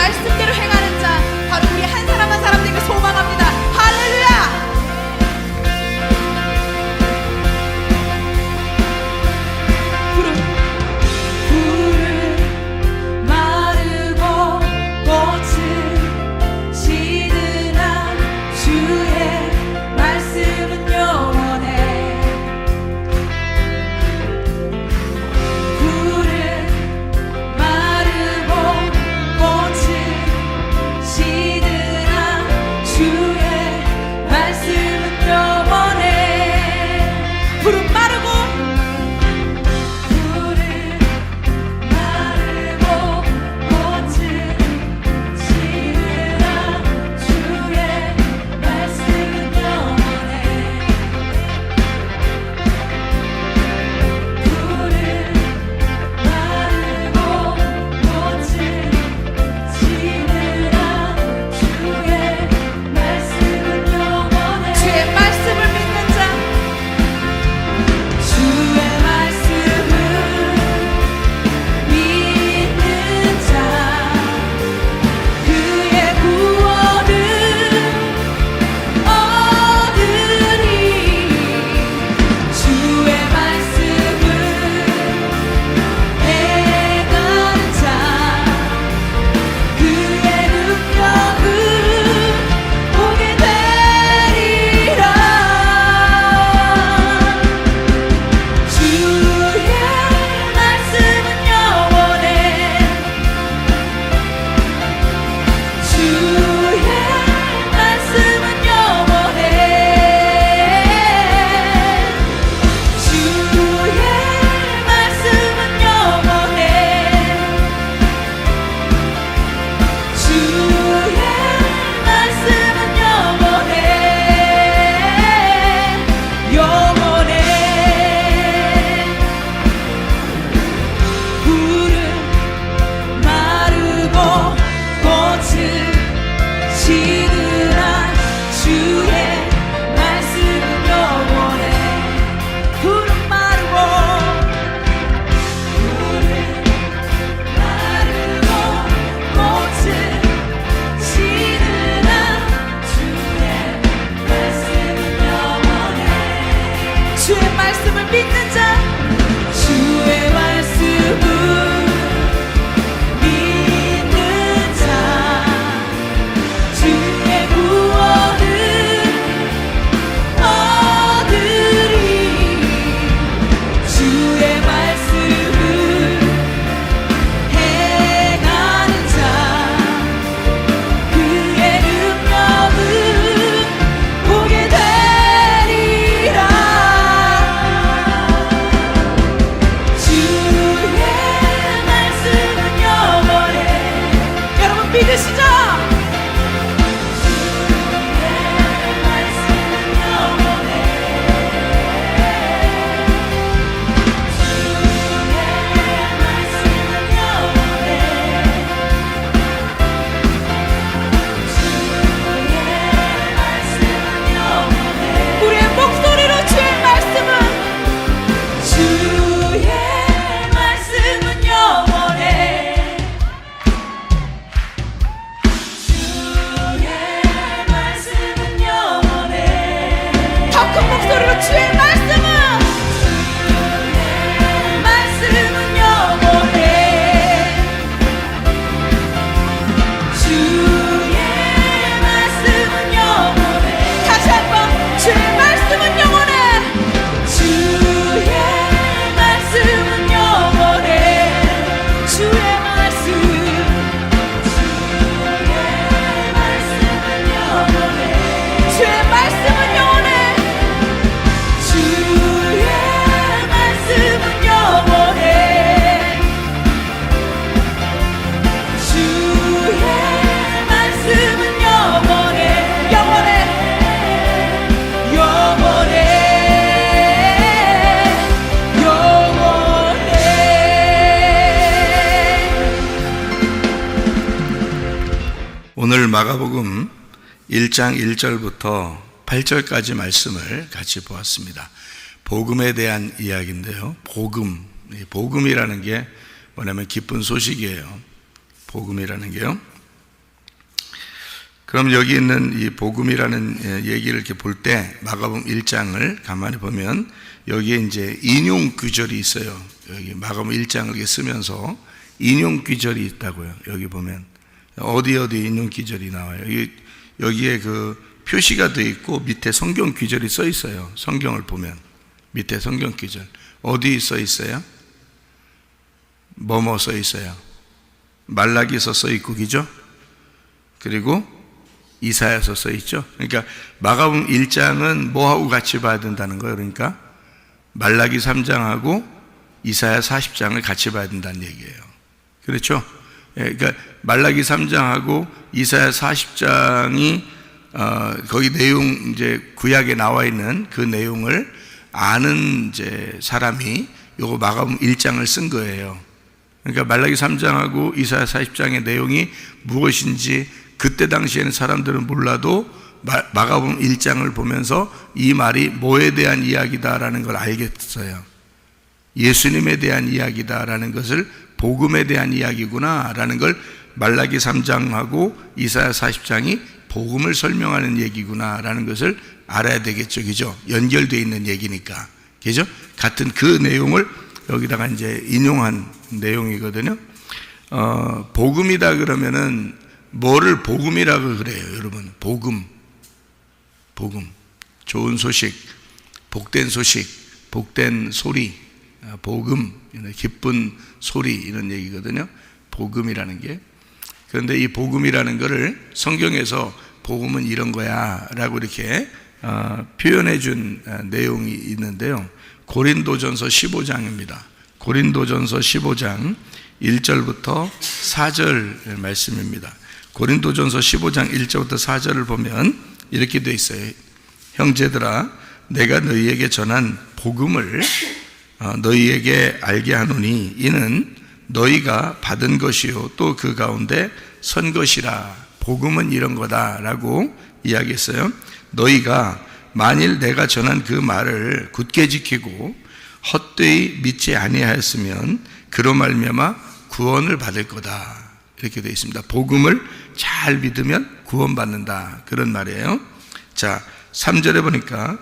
말씀대로 행하는 자, 바로 우리 한 사람 한 사람 되길 소망합니다. 할렐루야. 오늘 마가복음 1장 1절부터 8절까지 말씀을 같이 보았습니다. 복음에 대한 이야기인데요. 복음이라는 게 뭐냐면 기쁜 소식이에요. 복음이라는 게요. 그럼 여기 있는 이 복음이라는 얘기를 이렇게 볼 때 마가복음 1장을 가만히 보면 여기에 이제 인용 구절이 있어요. 여기 마가복음 1장을 이렇게 쓰면서 인용 구절이 있다고요. 여기 보면 어디 인용 구절이 나와요. 여기에 그 표시가 되어 있고 밑에 성경 구절이 써 있어요. 성경을 보면 밑에 성경 구절 어디 써 있어요? 뭐뭐 써 있어요? 말라기서 써 있고 그죠? 그리고 이사야서 써 있죠. 그러니까 마가복음 1장은 뭐하고 같이 봐야 된다는 거예요. 그러니까 말라기 3장하고 이사야 40장을 같이 봐야 된다는 얘기예요. 그렇죠? 그러니까 말라기 3장하고 이사야 40장이 거기 내용 이제 구약에 나와 있는 그 내용을 아는 이제 사람이 요거 마가복음 1장을 쓴 거예요. 그러니까 말라기 3장하고 이사야 40장의 내용이 무엇인지 그때 당시에는 사람들은 몰라도 마가복음 1장을 보면서 이 말이 뭐에 대한 이야기다라는 걸 알겠어요. 예수님에 대한 이야기다라는 것을 복음에 대한 이야기구나라는 걸 말라기 3장하고 이사야 40장이 복음을 설명하는 얘기구나라는 것을 알아야 되겠죠. 그죠? 연결되어 있는 얘기니까. 그죠? 같은 그 내용을 여기다가 이제 인용한 내용이거든요. 복음이다 그러면은 뭐를 복음이라고 그래요, 여러분? 복음. 좋은 소식, 복된 소식, 복된 소리, 복음, 기쁜 소리 이런 얘기거든요. 복음이라는 게. 그런데 이 복음이라는 거를 성경에서 복음은 이런 거야 라고 이렇게 표현해 준 내용이 있는데요. 고린도전서 15장입니다. 고린도전서 15장 1절부터 4절 말씀입니다. 고린도전서 15장 1절부터 4절을 보면 이렇게 되어 있어요. 형제들아, 내가 너희에게 전한 복음을 너희에게 알게 하노니 이는 너희가 받은 것이요 또 그 가운데 선 것이라. 복음은 이런 거다라고 이야기했어요. 너희가 만일 내가 전한 그 말을 굳게 지키고 헛되이 믿지 아니하였으면 그로 말미암아 구원을 받을 거다. 이렇게 되어 있습니다. 복음을 잘 믿으면 구원받는다. 그런 말이에요. 자, 3절에 보니까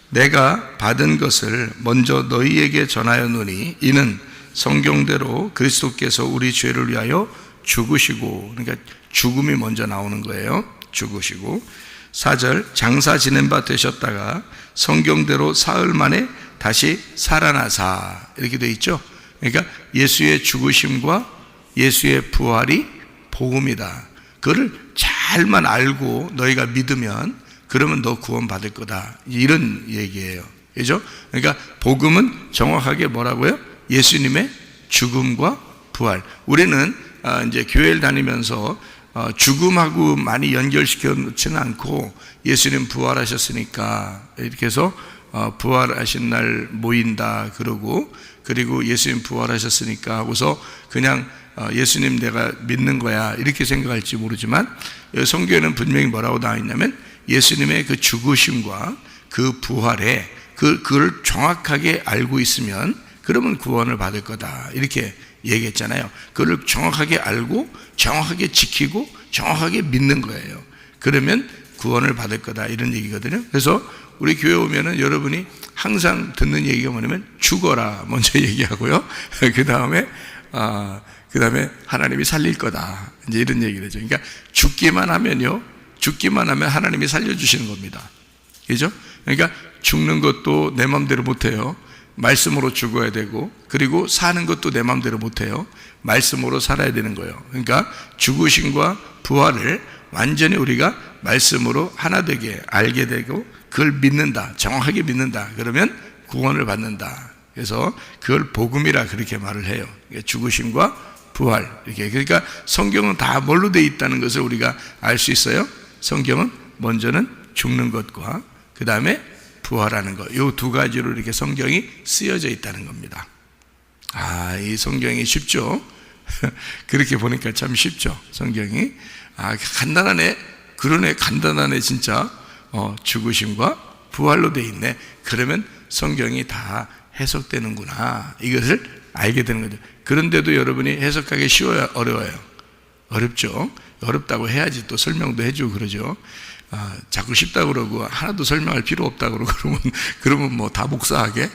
내가 받은 것을 먼저 너희에게 전하였노니 이는 성경대로 그리스도께서 우리 죄를 위하여 죽으시고, 그러니까 죽음이 먼저 나오는 거예요. 죽으시고 4절 장사 지낸 바 되셨다가 성경대로 사흘 만에 다시 살아나사. 이렇게 되어 있죠. 그러니까 예수의 죽으심과 예수의 부활이 복음이다. 그거를 잘만 알고 너희가 믿으면 그러면 너 구원 받을 거다. 이런 얘기예요. 그죠? 그러니까 복음은 정확하게 뭐라고요? 예수님의 죽음과 부활. 우리는 이제 교회를 다니면서 죽음하고 많이 연결시켜 놓지는 않고 예수님 부활하셨으니까 이렇게 해서 부활하신 날 모인다 그러고, 그리고 예수님 부활하셨으니까 하고서 그냥 예수님 내가 믿는 거야 이렇게 생각할지 모르지만 성경에는 분명히 뭐라고 나와 있냐면 예수님의 그 죽으심과 그 부활에 그걸 정확하게 알고 있으면 그러면 구원을 받을 거다 이렇게 얘기했잖아요. 그걸 정확하게 알고 정확하게 지키고 정확하게 믿는 거예요. 그러면 구원을 받을 거다 이런 얘기거든요. 그래서 우리 교회 오면은 여러분이 항상 듣는 얘기가 뭐냐면 죽어라 먼저 얘기하고요. 그 다음에 하나님이 살릴 거다 이제 이런 얘기를 하죠. 그러니까 죽기만 하면 하나님이 살려주시는 겁니다. 그죠? 그러니까 죽는 것도 내 마음대로 못해요. 말씀으로 죽어야 되고, 그리고 사는 것도 내 마음대로 못해요. 말씀으로 살아야 되는 거예요. 그러니까 죽으심과 부활을 완전히 우리가 말씀으로 하나 되게 알게 되고 그걸 믿는다, 정확하게 믿는다. 그러면 구원을 받는다. 그래서 그걸 복음이라 그렇게 말을 해요. 죽으심과 부활 이렇게. 그러니까 성경은 다 뭘로 되어 있다는 것을 우리가 알 수 있어요. 성경은 먼저는 죽는 것과 그 다음에 부활하는 것, 이 두 가지로 이렇게 성경이 쓰여져 있다는 겁니다. 이 성경이 쉽죠? 그렇게 보니까 참 쉽죠, 성경이. 간단하네. 그러네, 간단하네, 진짜. 죽으심과 부활로 돼 있네. 그러면 성경이 다 해석되는구나. 이것을 알게 되는 거죠. 그런데도 여러분이 해석하기 쉬워요, 어려워요? 어렵죠. 어렵다고 해야지 또 설명도 해주고 그러죠. 자꾸 쉽다고 그러고 하나도 설명할 필요 없다고 그러고 그러면 뭐 다 복사하게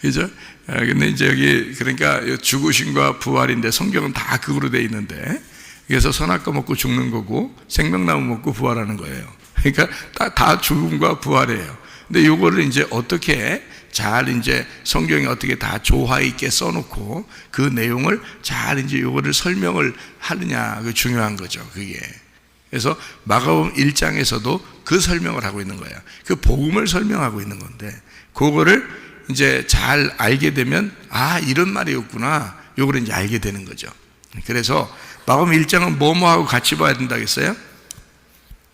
그죠? 근데 이제 여기 그러니까 죽으심과 부활인데 성경은 다 그거로 돼 있는데, 그래서 선악과 먹고 죽는 거고 생명나무 먹고 부활하는 거예요. 그러니까 다 죽음과 부활이에요. 근데 요거를 이제 어떻게 잘 이제 성경에 어떻게 다 조화 있게 써놓고 그 내용을 잘 이제 요거를 설명을 하느냐, 그 중요한 거죠, 그게. 그래서 마가복음 1장에서도 그 설명을 하고 있는 거예요. 그 복음을 설명하고 있는 건데, 그거를 이제 잘 알게 되면 이런 말이었구나, 요거를 이제 알게 되는 거죠. 그래서 마가복음 1장은 뭐뭐하고 같이 봐야 된다겠어요?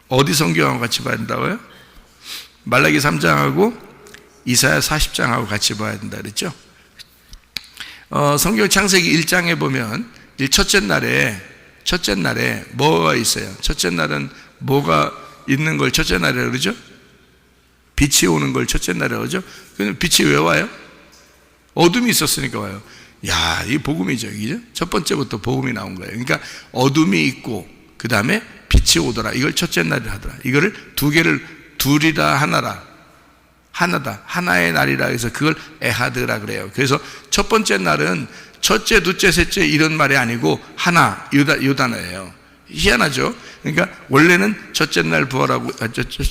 어디 성경하고 같이 봐야 된다고요? 말라기 3장하고 이사야 40장하고 같이 봐야 된다 그랬죠? 성경 창세기 1장에 보면 첫째 날에 뭐가 있어요? 첫째 날은 뭐가 있는 걸 첫째 날이라고 그러죠? 빛이 오는 걸 첫째 날이라고 그러죠? 근데 빛이 왜 와요? 어둠이 있었으니까 와요. 야, 이 복음이죠, 그죠? 첫 번째부터 복음이 나온 거예요. 그러니까 어둠이 있고 그 다음에 빛이 오더라. 이걸 첫째 날이라 하더라. 이거를 두 개를 둘이다 하나다, 하나의 날이라 해서 그걸 에하드라 그래요. 그래서 첫 번째 날은 첫째, 둘째, 셋째 이런 말이 아니고 하나, 요 단어예요. 희한하죠? 그러니까 원래는 첫째 날 부활하고,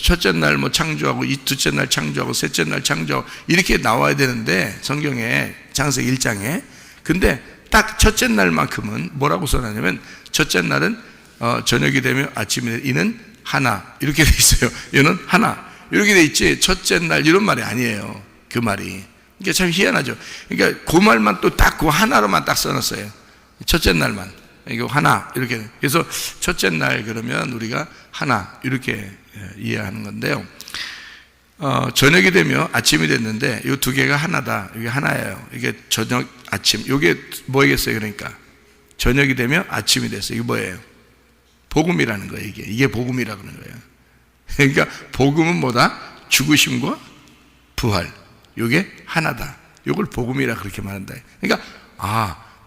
첫째 날 뭐 창조하고, 둘째 날 창조하고, 셋째 날 창조하고 이렇게 나와야 되는데 성경에 창세기 1장에, 근데 딱 첫째 날만큼은 뭐라고 써놨냐면 첫째 날은 저녁이 되면 아침이 되면 이는 하나 이렇게 돼 있어요. 이는 하나 이렇게 돼 있지 첫째 날 이런 말이 아니에요, 그 말이. 그러니까 참 희한하죠. 그러니까 그 말만 또 딱 그 하나로만 딱 써놨어요. 첫째 날만 이거 하나 이렇게. 그래서 첫째 날 그러면 우리가 하나 이렇게 이해하는 건데요. 저녁이 되면 아침이 됐는데 이 두 개가 하나다. 이게 하나예요. 이게 저녁 아침. 이게 뭐겠어요? 그러니까 저녁이 되면 아침이 됐어요. 이게 뭐예요? 복음이라는 거예요. 이게 복음이라 그러는 거예요. 그러니까 복음은 뭐다? 죽으심과 부활. 이게 하나다. 이걸 복음이라 그렇게 말한다. 그러니까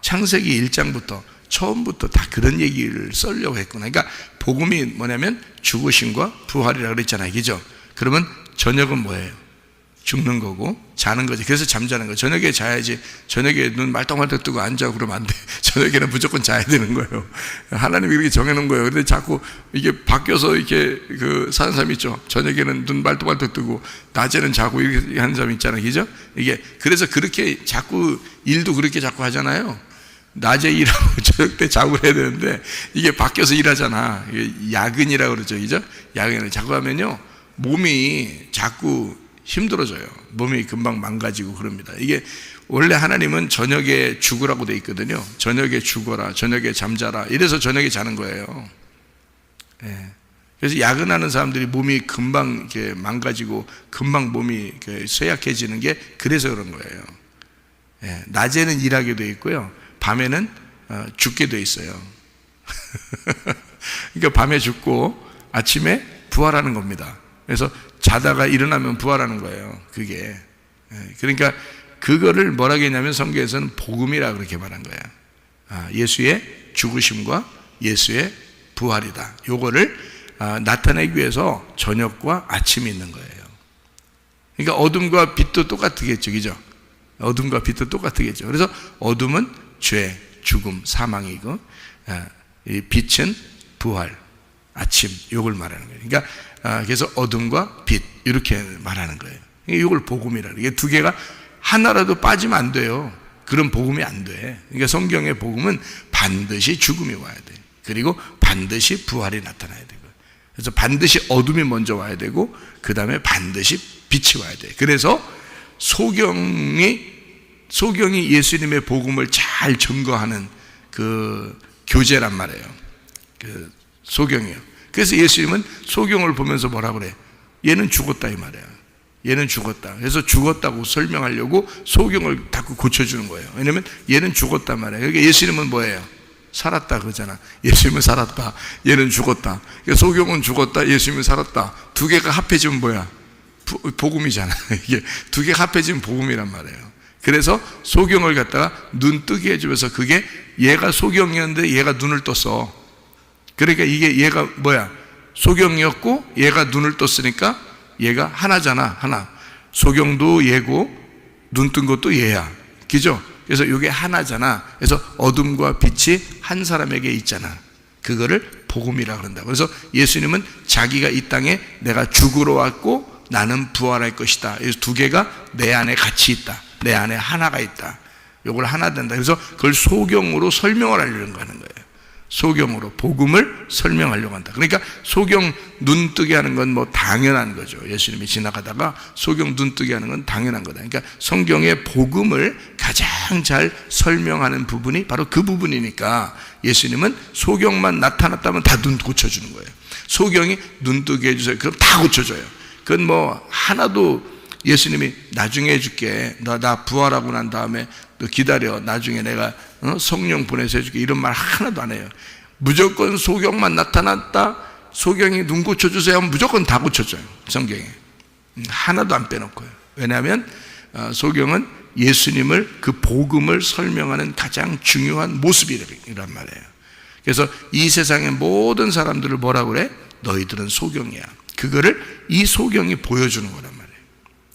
창세기 1장부터 처음부터 다 그런 얘기를 쓰려고 했구나. 그러니까 복음이 뭐냐면 죽으심과 부활이라 그랬잖아요, 그죠? 그러면 저녁은 뭐예요? 죽는 거고 자는 거지. 그래서 잠자는 거예요. 저녁에 자야지. 저녁에 눈 말똥말똥 뜨고 앉아 그러면 안 돼. 저녁에는 무조건 자야 되는 거예요. 하나님이 그렇게 정해놓은 거예요. 근데 자꾸 이게 바뀌어서 이렇게 사는 사람이 있죠. 저녁에는 눈 말똥말똥 뜨고 낮에는 자고 이렇게 하는 사람이 있잖아요, 그죠? 이게 그래서 그렇게 자꾸 일도 그렇게 자꾸 하잖아요. 낮에 일하고 저녁 때 자고 해야 되는데 이게 바뀌어서 일하잖아. 이게 야근이라고 그러죠, 그죠? 야근을 자꾸 하면요 몸이 자꾸 힘들어져요. 몸이 금방 망가지고 그럽니다. 이게 원래 하나님은 저녁에 죽으라고 돼 있거든요. 저녁에 죽어라, 저녁에 잠자라. 이래서 저녁에 자는 거예요. 그래서 야근하는 사람들이 몸이 금방 이렇게 망가지고 금방 몸이 이렇게 쇠약해지는 게 그래서 그런 거예요. 낮에는 일하게 돼 있고요, 밤에는 죽게 돼 있어요. 그러니까 밤에 죽고 아침에 부활하는 겁니다. 그래서 자다가 일어나면 부활하는 거예요, 그게. 그러니까 그거를 뭐라고 했냐면 성경에서는 복음이라 그렇게 말한 거예요. 예수의 죽으심과 예수의 부활이다. 요거를 나타내기 위해서 저녁과 아침이 있는 거예요. 그러니까 어둠과 빛도 똑같겠죠, 그죠? 어둠과 빛도 똑같겠죠. 그래서 어둠은 죄, 죽음, 사망이고, 이 빛은 부활, 아침, 요걸 말하는 거예요. 그러니까 그래서 어둠과 빛 이렇게 말하는 거예요. 이걸 복음이라. 이게 두 개가 하나라도 빠지면 안 돼요. 그런 복음이 안 돼. 그러니까 성경의 복음은 반드시 죽음이 와야 돼. 그리고 반드시 부활이 나타나야 되고. 그래서 반드시 어둠이 먼저 와야 되고 그 다음에 반드시 빛이 와야 돼. 그래서 소경이 예수님의 복음을 잘 증거하는 그 교재란 말이에요. 그 소경이요. 그래서 예수님은 소경을 보면서 뭐라 그래? 얘는 죽었다 이 말이야. 얘는 죽었다. 그래서 죽었다고 설명하려고 소경을 자꾸 고쳐주는 거예요. 왜냐면 얘는 죽었단 말이에요. 그러니까 예수님은 뭐예요? 살았다 그러잖아. 예수님은 살았다, 얘는 죽었다. 그러니까 소경은 죽었다, 예수님은 살았다. 두 개가 합해지면 뭐야? 복음이잖아. 이게 두 개가 합해지면 복음이란 말이에요. 그래서 소경을 갖다가 눈 뜨게 해주면서 그게 얘가 소경이었는데 얘가 눈을 떴어. 그러니까 이게 얘가 뭐야? 소경이었고 얘가 눈을 떴으니까 얘가 하나잖아. 하나. 소경도 얘고 눈 뜬 것도 얘야. 그죠? 그래서 이게 하나잖아. 그래서 어둠과 빛이 한 사람에게 있잖아. 그거를 복음이라 그런다. 그래서 예수님은 자기가 이 땅에 내가 죽으러 왔고 나는 부활할 것이다. 그래서 두 개가 내 안에 같이 있다. 내 안에 하나가 있다. 이걸 하나 된다. 그래서 그걸 소경으로 설명을 하려고 하는 거예요. 소경으로 복음을 설명하려고 한다. 그러니까 소경 눈 뜨게 하는 건 뭐 당연한 거죠. 예수님이 지나가다가 소경 눈 뜨게 하는 건 당연한 거다. 그러니까 성경의 복음을 가장 잘 설명하는 부분이 바로 그 부분이니까 예수님은 소경만 나타났다면 다 눈 고쳐주는 거예요. 소경이 눈 뜨게 해주세요. 그럼 다 고쳐줘요. 그건 뭐 하나도 예수님이 나중에 해줄게. 나 부활하고 난 다음에 너 기다려. 나중에 내가 성령 보내서 해줄게. 이런 말 하나도 안 해요. 무조건 소경만 나타났다. 소경이 눈 고쳐주세요 하면 무조건 다 고쳐줘요. 성경에. 하나도 안 빼놓고요. 왜냐하면 소경은 예수님을 그 복음을 설명하는 가장 중요한 모습이란 말이에요. 그래서 이 세상의 모든 사람들을 뭐라고 그래? 너희들은 소경이야. 그거를 이 소경이 보여주는 거란 말이에요.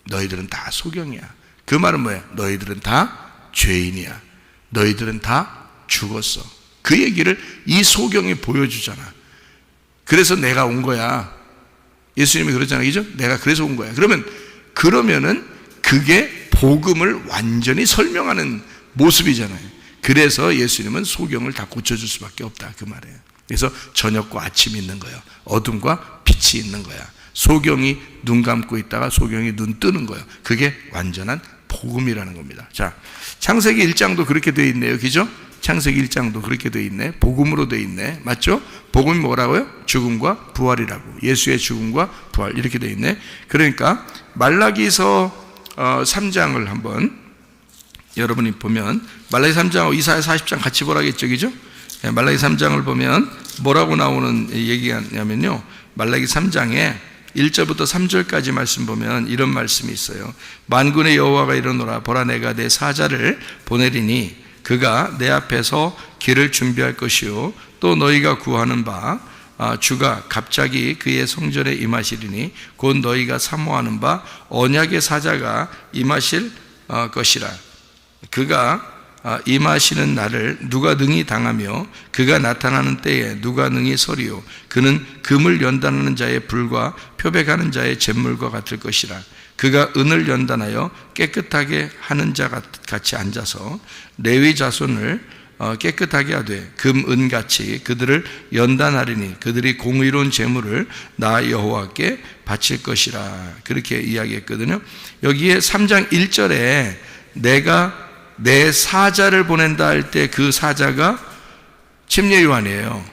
너희들은 다 소경이야. 그 말은 뭐야? 너희들은 다 죄인이야. 너희들은 다 죽었어. 그 얘기를 이 소경이 보여주잖아. 그래서 내가 온 거야. 예수님이 그러잖아요. 그죠? 내가 그래서 온 거야. 그러면은 그게 복음을 완전히 설명하는 모습이잖아요. 그래서 예수님은 소경을 다 고쳐줄 수밖에 없다. 그 말이에요. 그래서 저녁과 아침이 있는 거예요. 어둠과 빛이 있는 거야. 소경이 눈 감고 있다가 소경이 눈 뜨는 거예요. 그게 완전한 복음이라는 겁니다. 자, 창세기 1장도 그렇게 되어 있네요. 그죠? 창세기 1장도 그렇게 되어 있네. 복음으로 되어 있네. 맞죠? 복음이 뭐라고요? 죽음과 부활이라고. 예수의 죽음과 부활 이렇게 되어 있네. 그러니까 말라기서 3장을 한번 여러분이 보면 말라기 3장하고 이사야 40장 같이 보라겠죠. 그죠? 말라기 3장을 보면 뭐라고 나오는 얘기가 냐면요. 말라기 3장에 1절부터 3절까지 말씀 보면 이런 말씀이 있어요. 만군의 여호와가 이르노라. 보라, 내가 내 사자를 보내리니 그가 내 앞에서 길을 준비할 것이요 또 너희가 구하는 바 주가 갑자기 그의 성전에 임하시리니 곧 너희가 사모하는 바 언약의 사자가 임하실 것이라. 그가 임하시는 날을 누가 능히 당하며 그가 나타나는 때에 누가 능히 서리요. 그는 금을 연단하는 자의 불과 표백하는 자의 잿물과 같을 것이라. 그가 은을 연단하여 깨끗하게 하는 자 같이 앉아서 레위 자손을 깨끗하게 하되 금, 은같이 그들을 연단하리니 그들이 공의로운 제물을 나 여호와께 바칠 것이라. 그렇게 이야기했거든요. 여기에 3장 1절에 내가 내 사자를 보낸다 할 때 그 사자가 침례 요한이에요.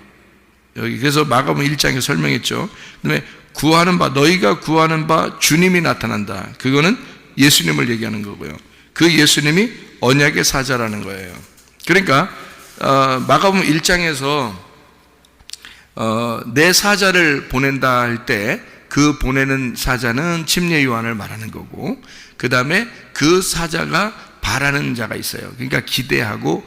여기 그래서 마가복음 1장에 설명했죠. 그다음에 구하는 바, 너희가 구하는 바 주님이 나타난다. 그거는 예수님을 얘기하는 거고요. 그 예수님이 언약의 사자라는 거예요. 그러니까 마가복음 1장에서 내 사자를 보낸다 할 때 그 보내는 사자는 침례 요한을 말하는 거고, 그 다음에 그 사자가 바라는 자가 있어요. 그러니까 기대하고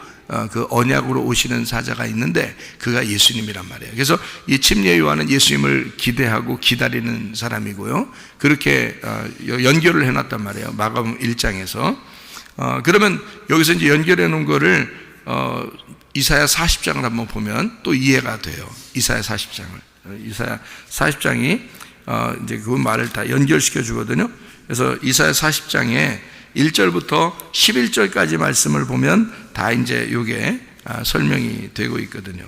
그 언약으로 오시는 사자가 있는데 그가 예수님이란 말이에요. 그래서 이 침례 요한은 예수님을 기대하고 기다리는 사람이고요. 그렇게 연결을 해놨단 말이에요. 마가복음 1장에서. 그러면 여기서 이제 연결해 놓은 거를 이사야 40장을 한번 보면 또 이해가 돼요. 이사야 40장을. 이사야 40장이 이제 그 말을 다 연결시켜 주거든요. 그래서 이사야 40장에 1절부터 11절까지 말씀을 보면 다 이제 이게 설명이 되고 있거든요.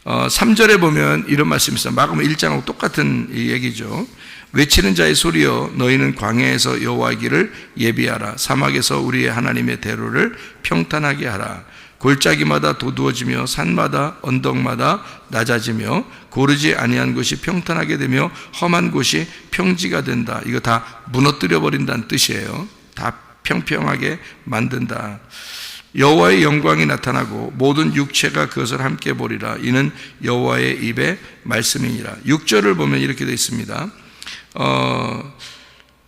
3절에 보면 이런 말씀이 있어요. 마가복음 1장하고 똑같은 얘기죠. 외치는 자의 소리여, 너희는 광야에서 여호와의 길을 예비하라. 사막에서 우리의 하나님의 대로를 평탄하게 하라. 골짜기마다 도두어지며 산마다 언덕마다 낮아지며 고르지 아니한 곳이 평탄하게 되며 험한 곳이 평지가 된다. 이거 다 무너뜨려 버린다는 뜻이에요. 다 평평하게 만든다. 여호와의 영광이 나타나고 모든 육체가 그것을 함께 보리라. 이는 여호와의 입의 말씀이니라. 6절을 보면 이렇게 되어 있습니다.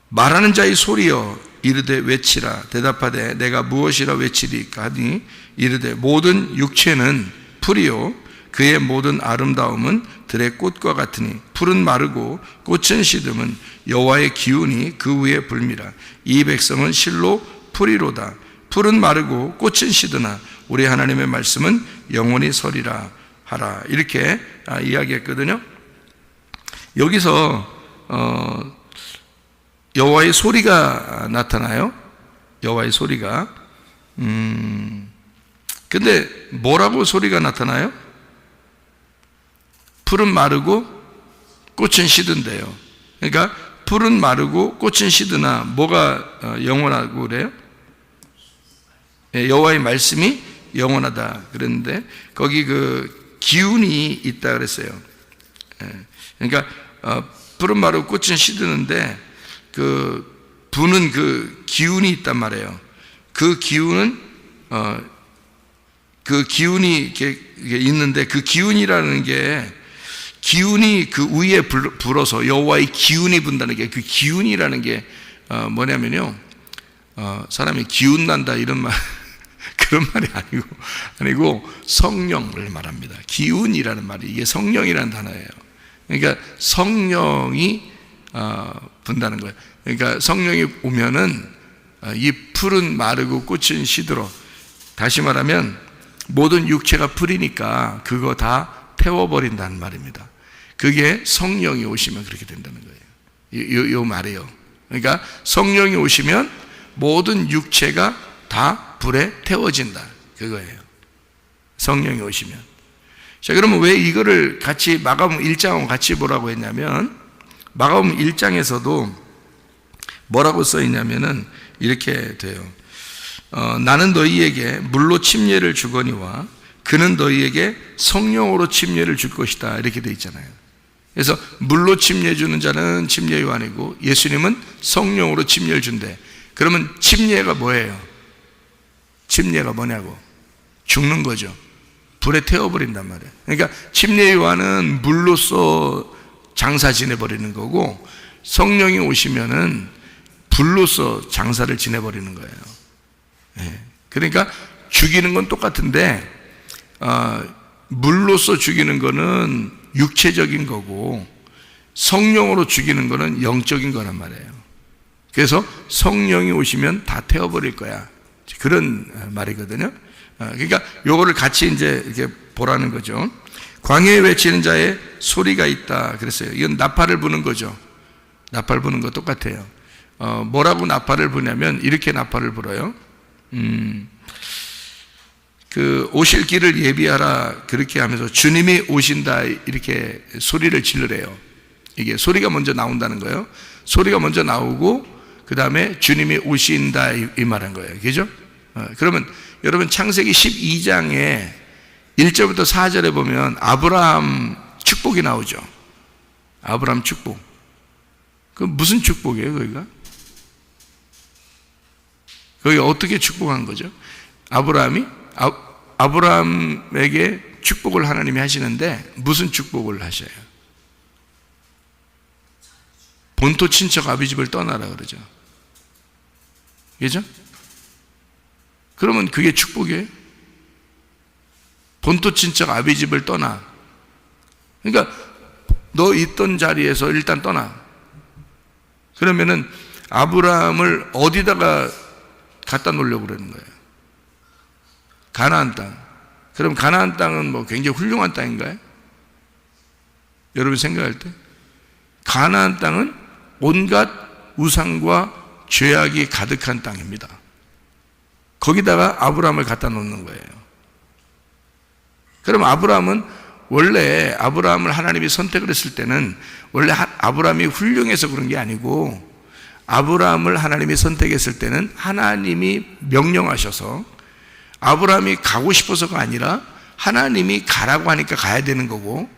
말하는 자의 소리여, 이르되 외치라. 대답하되 내가 무엇이라 외치리까 하니 이르되 모든 육체는 풀이요 그의 모든 아름다움은 들의 꽃과 같으니 풀은 마르고 꽃은 시듬은 여호와의 기운이 그 위에 불미라. 이 백성은 실로 풀이로다. 풀은 마르고 꽃은 시드나 우리 하나님의 말씀은 영원히 서리라 하라. 이렇게 이야기했거든요. 여기서 여호와의 소리가 나타나요. 여호와의 소리가. 근데 뭐라고 소리가 나타나요? 풀은 마르고 꽃은 시든데요. 그러니까 풀은 마르고 꽃은 시드나 뭐가 영원하고 그래요? 여호와의 말씀이 영원하다 그랬는데 거기 그 기운이 있다 그랬어요. 그러니까 풀은 마르고 꽃은 시드는데 그 부는 그 기운이 있단 말이에요. 그 기운은 그 기운이 이렇게 있는데 그 기운이라는 게 기운이 그 위에 불어서 여호와의 기운이 분다는 게 그 기운이라는 게 뭐냐면요. 사람이 기운 난다 이런 말 그런 말이 아니고 성령을 말합니다. 기운이라는 말이 이게 성령이라는 단어예요. 그러니까 성령이 분다는 거예요. 그러니까 성령이 오면은 이 풀은 마르고 꽃은 시들어. 다시 말하면 모든 육체가 풀이니까 그거 다 태워버린다는 말입니다. 그게 성령이 오시면 그렇게 된다는 거예요. 요 말이에요. 그러니까 성령이 오시면 모든 육체가 다 불에 태워진다. 그거예요. 성령이 오시면. 자, 그러면 왜 이거를 같이 마가복음 1장하고 같이 보라고 했냐면 마가복음 1장에서도 뭐라고 써 있냐면은 이렇게 돼요. 나는 너희에게 물로 침례를 주거니와 그는 너희에게 성령으로 침례를 줄 것이다. 이렇게 돼 있잖아요. 그래서 물로 침례 주는 자는 침례 요한이고 예수님은 성령으로 침례를 준대. 그러면 침례가 뭐예요? 침례가 뭐냐고? 죽는 거죠. 불에 태워버린단 말이에요. 그러니까 침례 요한은 물로써 장사 지내버리는 거고 성령이 오시면은 불로써 장사를 지내버리는 거예요. 그러니까 죽이는 건 똑같은데 물로써 죽이는 거는 육체적인 거고 성령으로 죽이는 거는 영적인 거란 말이에요. 그래서 성령이 오시면 다 태워버릴 거야. 그런 말이거든요. 그러니까 요거를 같이 이제 이렇게 보라는 거죠. 광야에 외치는 자의 소리가 있다 그랬어요. 이건 나팔을 부는 거죠. 나팔 부는 거 똑같아요. 뭐라고 나팔을 부냐면 이렇게 나팔을 불어요. 그 오실 길을 예비하라 그렇게 하면서 주님이 오신다 이렇게 소리를 지르래요. 이게 소리가 먼저 나온다는 거예요. 소리가 먼저 나오고 그 다음에 주님이 오신다 이 말한 거예요. 그죠? 그러면 여러분 창세기 12장에 1절부터 4절에 보면 아브라함 축복이 나오죠. 아브라함 축복. 그 무슨 축복이에요 거기가? 거기 어떻게 축복한 거죠? 아브라함에게 축복을 하나님이 하시는데 무슨 축복을 하셔요? 본토 친척 아비집을 떠나라 그러죠. 그죠? 그러면 그게 축복이에요? 본토 친척 아비집을 떠나. 그러니까 너 있던 자리에서 일단 떠나. 그러면은 아브라함을 어디다가 갖다 놓으려고 그러는 거예요? 가나안 땅. 그럼 가나안 땅은 뭐 굉장히 훌륭한 땅인가요? 여러분 생각할 때 가나안 땅은 온갖 우상과 죄악이 가득한 땅입니다. 거기다가 아브라함을 갖다 놓는 거예요. 그럼 아브라함은 원래 아브라함을 하나님이 선택을 했을 때는 원래 아브라함이 훌륭해서 그런 게 아니고 아브라함을 하나님이 선택했을 때는 하나님이 명령하셔서 아브라함이 가고 싶어서가 아니라 하나님이 가라고 하니까 가야 되는 거고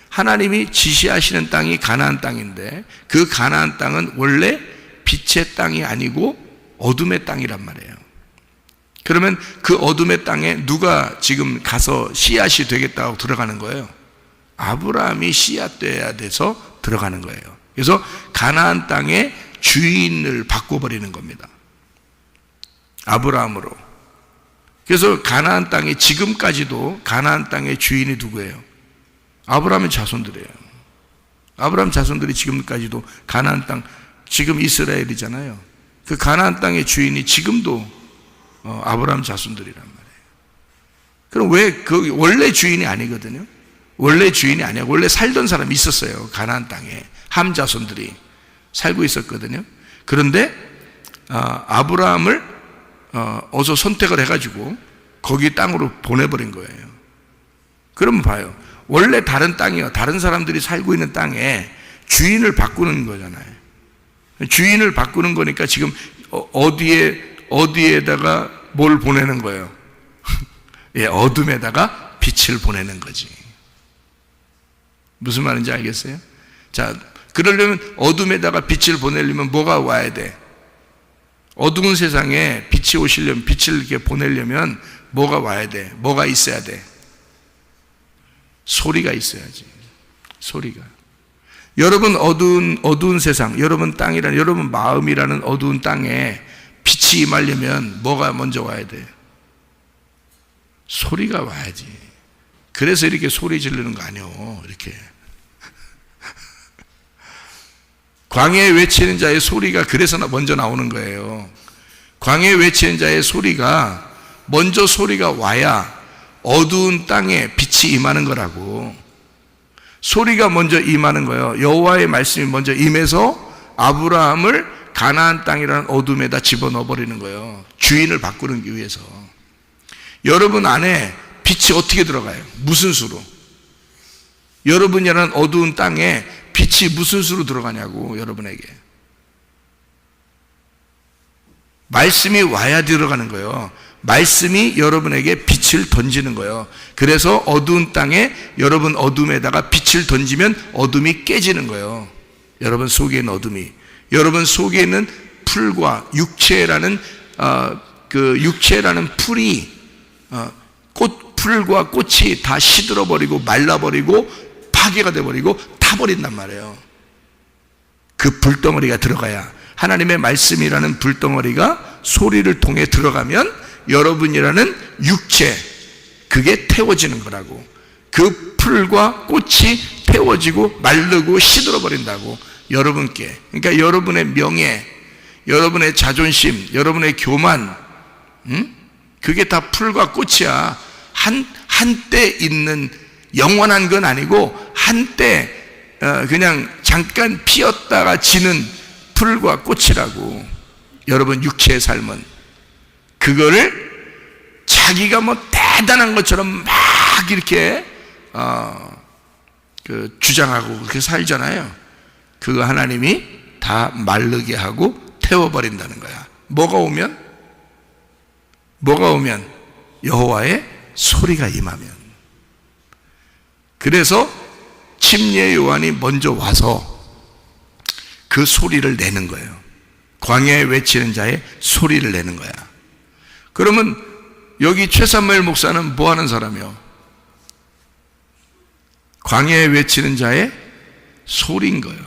하나님이 지시하시는 땅이 가나안 땅인데 그 가나안 땅은 원래 빛의 땅이 아니고 어둠의 땅이란 말이에요. 그러면 그 어둠의 땅에 누가 지금 가서 씨앗이 되겠다고 들어가는 거예요? 아브라함이 씨앗 돼야 돼서 들어가는 거예요. 그래서 가나안 땅의 주인을 바꿔버리는 겁니다. 아브라함으로. 그래서 가나안 땅에 지금까지도 가나안 땅의 주인이 누구예요? 아브라함의 자손들이에요. 아브라함 자손들이 지금까지도 가나안 땅, 지금 이스라엘이잖아요. 그 가나안 땅의 주인이 지금도 아브라함 자손들이란 말이에요. 그럼 왜 그 원래 주인이 아니거든요. 원래 주인이 아니야. 원래 살던 사람이 있었어요. 가나안 땅에 함 자손들이 살고 있었거든요. 그런데 아브라함을 어서 선택을 해가지고 거기 땅으로 보내버린 거예요. 그러면 봐요. 원래 다른 땅이요, 다른 사람들이 살고 있는 땅에 주인을 바꾸는 거잖아요. 주인을 바꾸는 거니까 지금 어디에다가 뭘 보내는 거예요? 예, 어둠에다가 빛을 보내는 거지. 무슨 말인지 알겠어요? 자, 그러려면 어둠에다가 빛을 보내려면 뭐가 와야 돼? 어두운 세상에 빛이 오시려면, 빛을 이렇게 보내려면 뭐가 와야 돼? 뭐가 있어야 돼? 소리가 있어야지. 소리가. 여러분 어두운 세상, 여러분 땅이라는, 여러분 마음이라는 어두운 땅에 빛이 임하려면 뭐가 먼저 와야 돼? 소리가 와야지. 그래서 이렇게 소리 지르는 거 아니요. 이렇게. 광야에 외치는 자의 소리가 그래서 먼저 나오는 거예요. 광야에 외치는 자의 소리가 먼저 소리가 와야 어두운 땅에 빛이 임하는 거라고. 소리가 먼저 임하는 거예요. 여호와의 말씀이 먼저 임해서 아브라함을 가나안 땅이라는 어둠에다 집어넣어 버리는 거예요. 주인을 바꾸기 위해서. 여러분 안에 빛이 어떻게 들어가요? 무슨 수로? 여러분이라는 어두운 땅에 빛이 무슨 수로 들어가냐고, 여러분에게. 말씀이 와야 들어가는 거예요. 말씀이 여러분에게 빛을 던지는 거예요. 그래서 어두운 땅에 여러분 어둠에다가 빛을 던지면 어둠이 깨지는 거예요. 여러분 속에 있는 어둠이. 여러분 속에 있는 풀과 육체라는 그 육체라는 풀이 풀과 꽃이 다 시들어버리고 말라버리고 파괴가 돼버리고 타버린단 말이에요. 그 불덩어리가 들어가야, 하나님의 말씀이라는 불덩어리가 소리를 통해 들어가면 여러분이라는 육체, 그게 태워지는 거라고. 그 풀과 꽃이 태워지고 마르고 시들어버린다고, 여러분께. 그러니까 여러분의 명예, 여러분의 자존심, 여러분의 교만, 그게 다 풀과 꽃이야. 한때 있는 영원한 건 아니고 한때 그냥 잠깐 피었다가 지는 풀과 꽃이라고. 여러분 육체의 삶은 그거를 자기가 뭐 대단한 것처럼 막 이렇게 주장하고 그렇게 살잖아요. 그거 하나님이 다 마르게 하고 태워버린다는 거야. 뭐가 오면? 여호와의 소리가 임하면. 그래서 침례 요한이 먼저 와서 그 소리를 내는 거예요. 광야에 외치는 자의 소리를 내는 거야. 그러면 여기 최사무엘 목사는 뭐 하는 사람이요? 광야에 외치는 자의 소리인 거예요.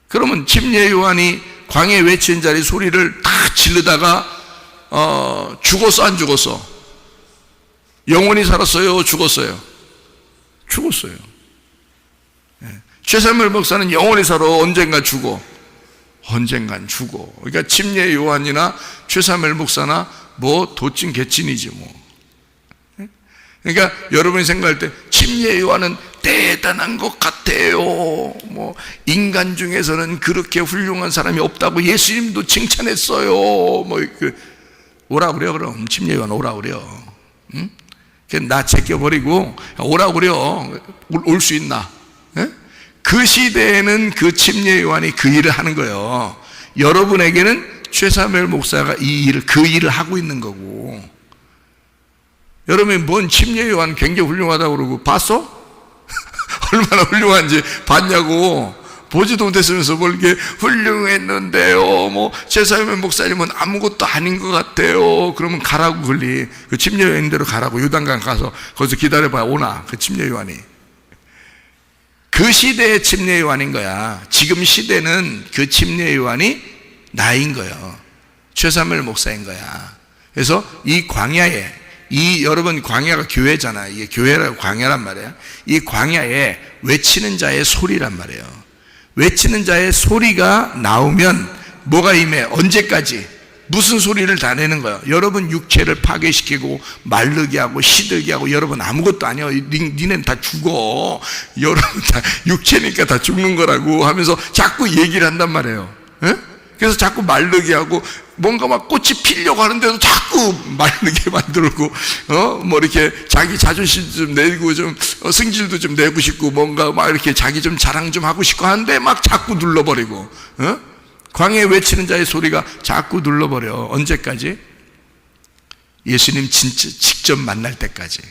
그러면 침례 요한이 광야에 외치는 자의 소리를 다 지르다가 죽었어, 안 죽었어? 영원히 살았어요, 죽었어요? 죽었어요. 최사무엘 목사는 영원히 살아, 언젠간 죽어. 언젠간 죽어. 그러니까 침례 요한이나 최사무엘 목사나 뭐 도찐 개찐이지 뭐. 그러니까 여러분이 생각할 때 침례 요한은 대단한 것 같아요. 뭐 인간 중에서는 그렇게 훌륭한 사람이 없다고 예수님도 칭찬했어요. 뭐 오라 그래요. 그럼 침례 요한 오라 그래요. 응? 나 제껴버리고 오라 그래요. 올 수 있나? 에? 그 시대에는 그 침례 요한이 그 일을 하는 거예요. 여러분에게는 최사무엘 목사가 그 일을 하고 있는 거고. 여러분이 뭔 침례 요한 굉장히 훌륭하다고 그러고 봤어? 얼마나 훌륭한지 봤냐고. 보지도 못했으면서 뭘 이렇게 훌륭했는데요. 뭐 최사무엘 목사님은 아무것도 아닌 것 같아요. 그러면 가라고 걸리. 그 침례 요한 대로 가라고. 요단강 가서 거기서 기다려봐야 오나. 그 침례 요한이. 그 시대의 침례 요한인 거야. 지금 시대는 그 침례 요한이 나인 거예요. 최사무엘 목사인 거야. 그래서 이 광야에, 여러분 광야가 교회잖아. 이게 교회라고 광야란 말이에요. 이 광야에 외치는 자의 소리란 말이에요. 외치는 자의 소리가 나오면 뭐가 임해? 언제까지? 무슨 소리를 다 내는 거예요? 여러분 육체를 파괴시키고 마르게 하고 시들게 하고, 여러분 아무것도 아니야. 니네는 다 죽어. 여러분 다 육체니까 다 죽는 거라고 하면서 자꾸 얘기를 한단 말이에요. 에? 그래서 자꾸 마르게 하고, 뭔가 막 꽃이 피려고 하는데도 자꾸 마르게 만들고, 뭐 이렇게 자기 자존심 좀 내고 좀 승질도 좀 내고 싶고, 뭔가 막 이렇게 자기 좀 자랑 좀 하고 싶고 하는데 막 자꾸 눌러버리고, 광야에 외치는 자의 소리가 자꾸 눌러버려. 언제까지? 예수님 진짜 직접 만날 때까지.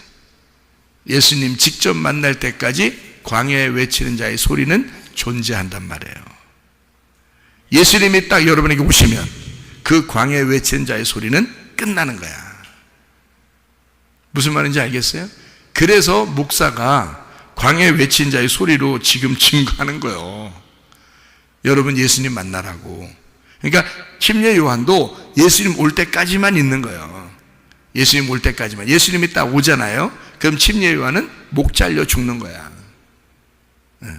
예수님 직접 만날 때까지 광야에 외치는 자의 소리는 존재한단 말이에요. 예수님이 딱 여러분에게 오시면 그 광야에 외치는 자의 소리는 끝나는 거야. 무슨 말인지 알겠어요? 그래서 목사가 광야에 외치는 자의 소리로 지금 증거하는 거예요. 여러분 예수님 만나라고. 그러니까 침례 요한도 예수님 올 때까지만 있는 거예요. 예수님 올 때까지만. 예수님이 딱 오잖아요. 그럼 침례 요한은 목 잘려 죽는 거야.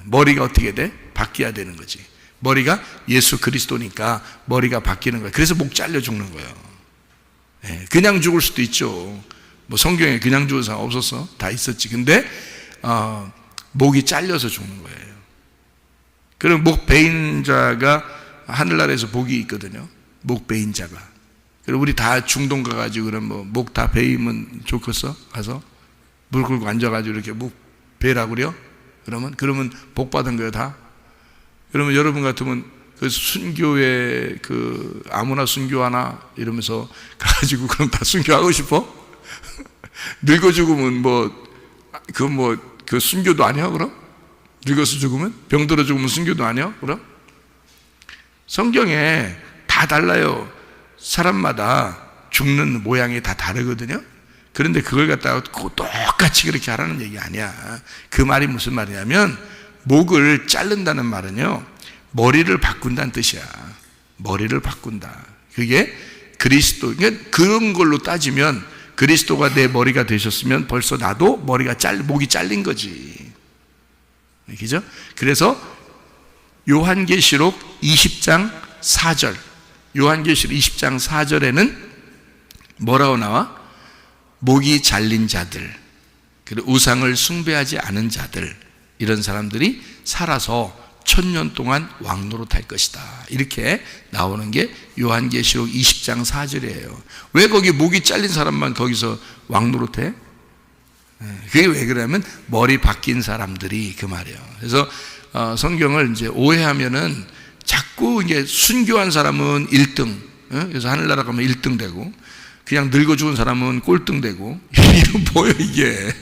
머리가 어떻게 돼? 바뀌어야 되는 거지. 머리가 예수 그리스도니까 머리가 바뀌는 거야. 그래서 목 잘려 죽는 거예요. 그냥 죽을 수도 있죠. 뭐 성경에 그냥 죽은 사람 없었어? 다 있었지. 근데 목이 잘려서 죽는 거예요. 그럼 목 베인 자가 하늘나라에서 복이 있거든요. 목 베인 자가. 그럼 우리 다 중동 가가지고 그럼 뭐 목 다 베이면 좋겠어? 가서 무릎 꿇고 앉아가지고 이렇게 목 베라고 그래요? 그러면 복 받은 거예요 다? 그러면 여러분 같으면 그 순교회 그 아무나 순교하나 이러면서 가가지고 그럼 다 순교하고 싶어? 늙어 죽으면 그 순교도 아니야 그럼? 늙어서 죽으면? 병들어 죽으면 순교도 아니야 그럼? 성경에 다 달라요. 사람마다 죽는 모양이 다 다르거든요. 그런데 그걸 갖다가 똑같이 그렇게 하라는 얘기 아니야. 그 말이 무슨 말이냐면 목을 자른다는 말은요, 머리를 바꾼다는 뜻이야. 머리를 바꾼다. 그게 그리스도, 그러니까 그런 걸로 따지면 그리스도가 내 머리가 되셨으면 벌써 나도 목이 잘린 거지. 그죠? 그래서 요한계시록 20장 4절, 요한계시록 20장 4절에는 뭐라고 나와? 목이 잘린 자들, 그리고 우상을 숭배하지 않은 자들, 이런 사람들이 살아서 1000년 동안 왕노릇할 것이다. 이렇게 나오는 게 요한계시록 20장 4절이에요. 왜 거기 목이 잘린 사람만 거기서 왕노릇해? 그게 왜 그러냐면 머리 바뀐 사람들이 그 말이에요. 그래서 성경을 이제 오해하면은 자꾸 이제 순교한 사람은 1등, 그래서 하늘나라 가면 1등 되고, 그냥 늙어 죽은 사람은 꼴등 되고, 이거 뭐예요 이게?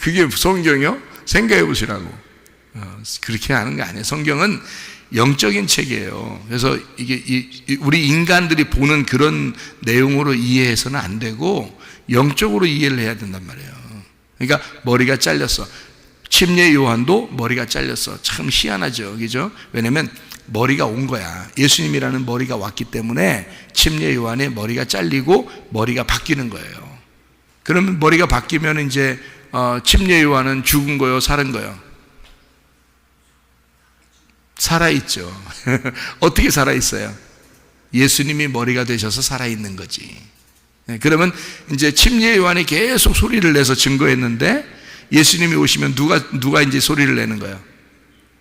그게 성경이요? 생각해 보시라고. 그렇게 하는 거 아니에요. 성경은 영적인 책이에요. 그래서 이게 우리 인간들이 보는 그런 내용으로 이해해서는 안 되고 영적으로 이해를 해야 된단 말이에요. 그러니까 머리가 잘렸어. 침례 요한도 머리가 잘렸어. 참 희한하죠, 그죠? 왜냐면 머리가 온 거야. 예수님이라는 머리가 왔기 때문에 침례 요한의 머리가 잘리고 머리가 바뀌는 거예요. 그러면 머리가 바뀌면 이제 침례 요한은 죽은 거요, 살은 거요? 살아있죠. 어떻게 살아있어요? 예수님이 머리가 되셔서 살아있는 거지. 그러면 이제 침례 요한이 계속 소리를 내서 증거했는데 예수님이 오시면 누가 이제 소리를 내는 거예요?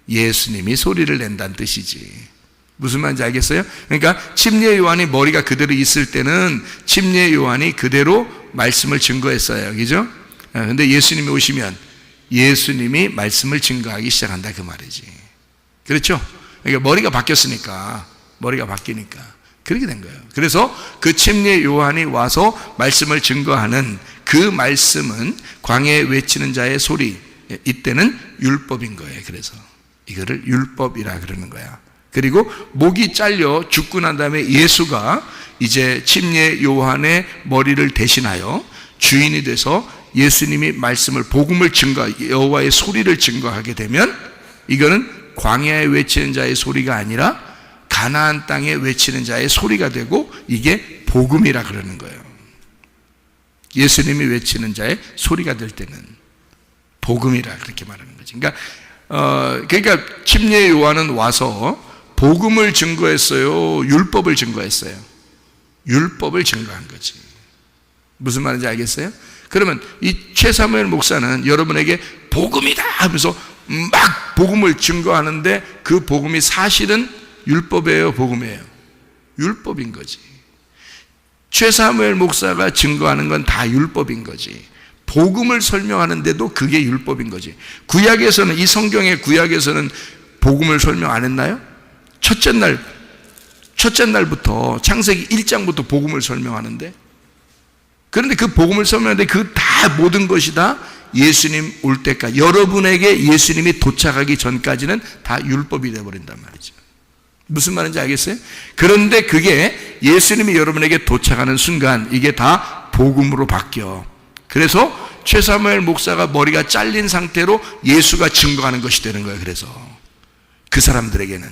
예수님이 소리를 낸다는 뜻이지. 무슨 말인지 알겠어요? 그러니까 침례 요한이 머리가 그대로 있을 때는 침례 요한이 그대로 말씀을 증거했어요. 그죠? 근데 예수님이 오시면 예수님이 말씀을 증거하기 시작한다 그 말이지. 그렇죠? 그러니까 머리가 바뀌었으니까, 머리가 바뀌니까 그렇게 된 거예요. 그래서 그 침례 요한이 와서 말씀을 증거하는 그 말씀은 광야에 외치는 자의 소리, 이때는 율법인 거예요. 그래서 이거를 율법이라 그러는 거야. 그리고 목이 잘려 죽고 난 다음에 예수가 이제 침례 요한의 머리를 대신하여 주인이 돼서 예수님이 말씀을, 복음을 여호와의 소리를 증거하게 되면 이거는 광야에 외치는 자의 소리가 아니라 가나안 땅에 외치는 자의 소리가 되고 이게 복음이라 그러는 거예요. 예수님이 외치는 자의 소리가 될 때는 복음이라 그렇게 말하는 거지. 그러니까 침례 요한은 와서 복음을 증거했어요? 율법을 증거했어요? 율법을 증거한 거지. 무슨 말인지 알겠어요? 그러면 이 최사무엘 목사는 여러분에게 복음이다 하면서 막 복음을 증거하는데 그 복음이 사실은 율법이에요? 복음이에요? 율법인 거지. 최사무엘 목사가 증거하는 건 다 율법인 거지. 복음을 설명하는데도 그게 율법인 거지. 구약에서는, 이 성경의 구약에서는 복음을 설명 안 했나요? 첫째 날부터 창세기 1장부터 복음을 설명하는데, 그런데 그 복음을 설명하는데 그 다 모든 것이 다 예수님 올 때까지, 여러분에게 예수님이 도착하기 전까지는 다 율법이 되어버린단 말이죠. 무슨 말인지 알겠어요? 그런데 그게 예수님이 여러분에게 도착하는 순간 이게 다 복음으로 바뀌어. 그래서 최사무엘 목사가 머리가 잘린 상태로 예수가 증거하는 것이 되는 거예요. 그래서 그 사람들에게는.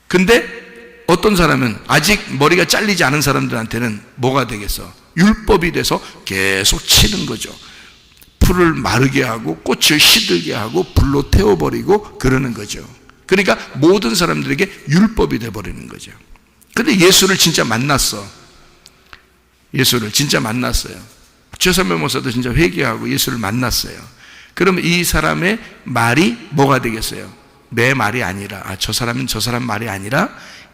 근데 어떤 사람은 아직 머리가 잘리지 않은 사람들한테는 뭐가 되겠어? 율법이 돼서 계속 치는 거죠. 풀을 마르게 하고 꽃을 시들게 하고 불로 태워버리고 그러는 거죠. 그러니까 모든 사람들에게 율법이 돼버리는 거죠. 근데 예수를 진짜 만났어. 예수를 진짜 만났어요. 최사무엘 목사도 진짜 회개하고 예수를 만났어요. 그러면 이 사람의 말이 뭐가 되겠어요? 내 말이 아니라, 저 사람은 저 사람 말이 아니라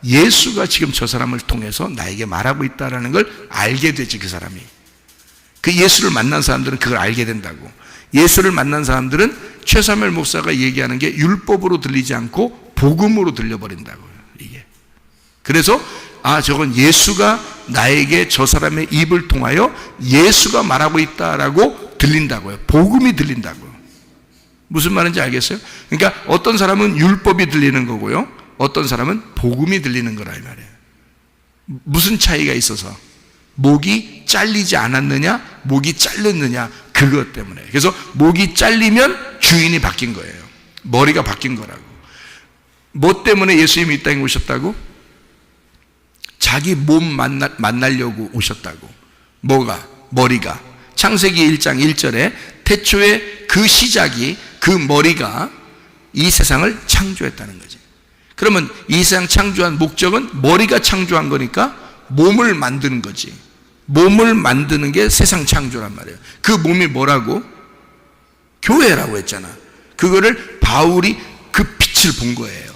예수가 지금 저 사람을 통해서 나에게 말하고 있다는 걸 알게 되지. 그 사람이, 그 예수를 만난 사람들은 그걸 알게 된다고. 예수를 만난 사람들은 최사무엘 목사가 얘기하는 게 율법으로 들리지 않고 복음으로 들려버린다고요. 이게. 그래서 저건 예수가 나에게 저 사람의 입을 통하여 예수가 말하고 있다라고 들린다고요. 복음이 들린다고요. 무슨 말인지 알겠어요? 그러니까 어떤 사람은 율법이 들리는 거고요, 어떤 사람은 복음이 들리는 거라 이 말이에요. 무슨 차이가 있어서? 목이 잘리지 않았느냐, 목이 잘렸느냐, 그것 때문에. 그래서 목이 잘리면 주인이 바뀐 거예요. 머리가 바뀐 거라고. 뭐 때문에 예수님이 이 땅에 오셨다고? 자기 몸 만나려고 오셨다고. 뭐가? 머리가. 창세기 1장 1절에 태초에 그 시작이, 그 머리가 이 세상을 창조했다는 거지. 그러면 이 세상 창조한 목적은 머리가 창조한 거니까 몸을 만드는 거지. 몸을 만드는 게 세상 창조란 말이에요. 그 몸이 뭐라고? 교회라고 했잖아. 그거를 바울이 그 빛을 본 거예요.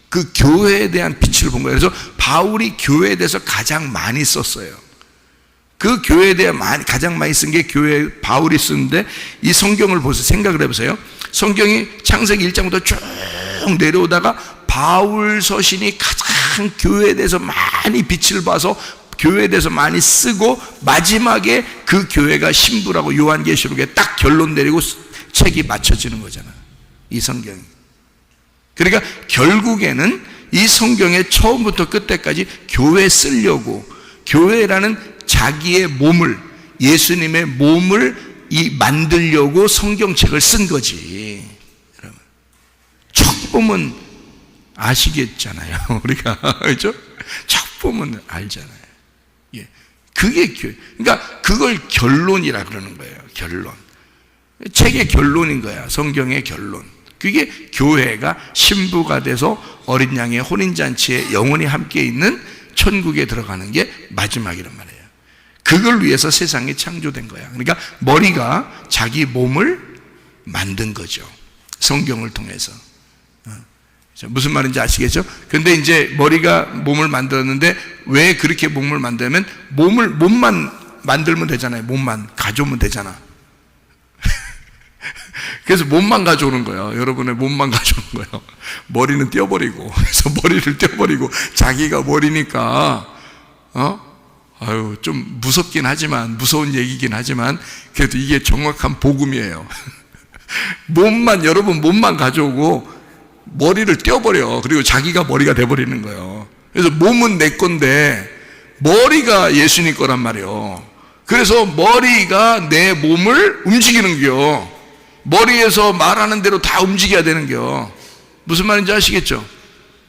그 교회에 대한 빛을 본 거예요. 그래서 바울이 교회에 대해서 가장 많이 썼어요. 그 교회에 대해 가장 많이 쓴 게 교회 바울이 쓰는데, 이 성경을 보세요. 생각을 해보세요. 성경이 창세기 1장부터 쭉 내려오다가 바울 서신이 가장 교회에 대해서 많이 빛을 봐서 교회에 대해서 많이 쓰고, 마지막에 그 교회가 신부라고 요한계시록에 딱 결론 내리고 책이 맞춰지는 거잖아, 이 성경이. 그러니까 결국에는 이 성경의 처음부터 끝까지 교회 쓰려고, 교회라는 자기의 몸을, 예수님의 몸을 만들려고 성경책을 쓴 거지. 여러분, 첫 보면 아시겠잖아요. 우리가 그렇죠? 첫 보면 알잖아요. 예, 그게 교회. 그러니까 그걸 결론이라 그러는 거예요. 결론. 책의 결론인 거야. 성경의 결론. 그게 교회가 신부가 돼서 어린 양의 혼인잔치에 영원히 함께 있는 천국에 들어가는 게 마지막이란 말이에요. 그걸 위해서 세상이 창조된 거야. 그러니까 머리가 자기 몸을 만든 거죠. 성경을 통해서. 무슨 말인지 아시겠죠? 근데 이제 머리가 몸을 만들었는데 왜 그렇게 몸을 만들면, 몸만 만들면 되잖아요. 몸만 가져오면 되잖아. 그래서 몸만 가져오는 거예요. 여러분의 몸만 가져오는 거예요. 머리는 떼어버리고, 그래서 머리를 떼어버리고, 자기가 머리니까, 좀 무섭긴 하지만, 무서운 얘기긴 하지만, 그래도 이게 정확한 복음이에요. 여러분 몸만 가져오고, 머리를 떼어버려. 그리고 자기가 머리가 돼버리는 거예요. 그래서 몸은 내 건데, 머리가 예수님 거란 말이에요. 그래서 머리가 내 몸을 움직이는 겨. 머리에서 말하는 대로 다 움직여야 되는 겨. 무슨 말인지 아시겠죠?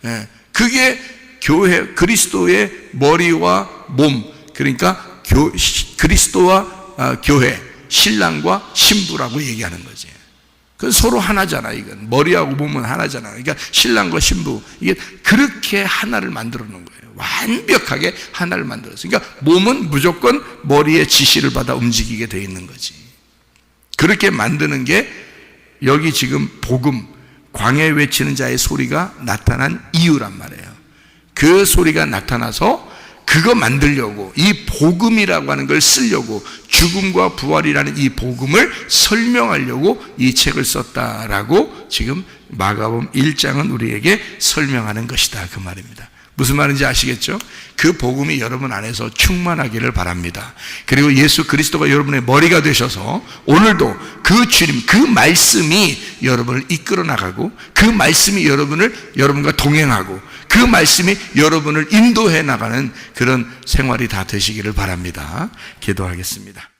예. 그게 교회, 그리스도의 머리와 몸, 그러니까 그리스도와 교회, 신랑과 신부라고 얘기하는 거지. 그 서로 하나잖아. 이건 머리하고 몸은 하나잖아. 그러니까 신랑과 신부, 이게 그렇게 하나를 만들어 놓은 거예요. 완벽하게 하나를 만들었어요. 그러니까 몸은 무조건 머리의 지시를 받아 움직이게 돼 있는 거지. 그렇게 만드는 게 여기 지금 복음, 광야에 외치는 자의 소리가 나타난 이유란 말이에요. 그 소리가 나타나서 그거 만들려고, 이 복음이라고 하는 걸 쓰려고, 죽음과 부활이라는 이 복음을 설명하려고 이 책을 썼다라고 지금 마가복음 1장은 우리에게 설명하는 것이다, 그 말입니다. 무슨 말인지 아시겠죠? 그 복음이 여러분 안에서 충만하기를 바랍니다. 그리고 예수 그리스도가 여러분의 머리가 되셔서 오늘도 그 주님, 그 말씀이 여러분을 이끌어 나가고, 그 말씀이 여러분과 동행하고, 그 말씀이 여러분을 인도해 나가는 그런 생활이 다 되시기를 바랍니다. 기도하겠습니다.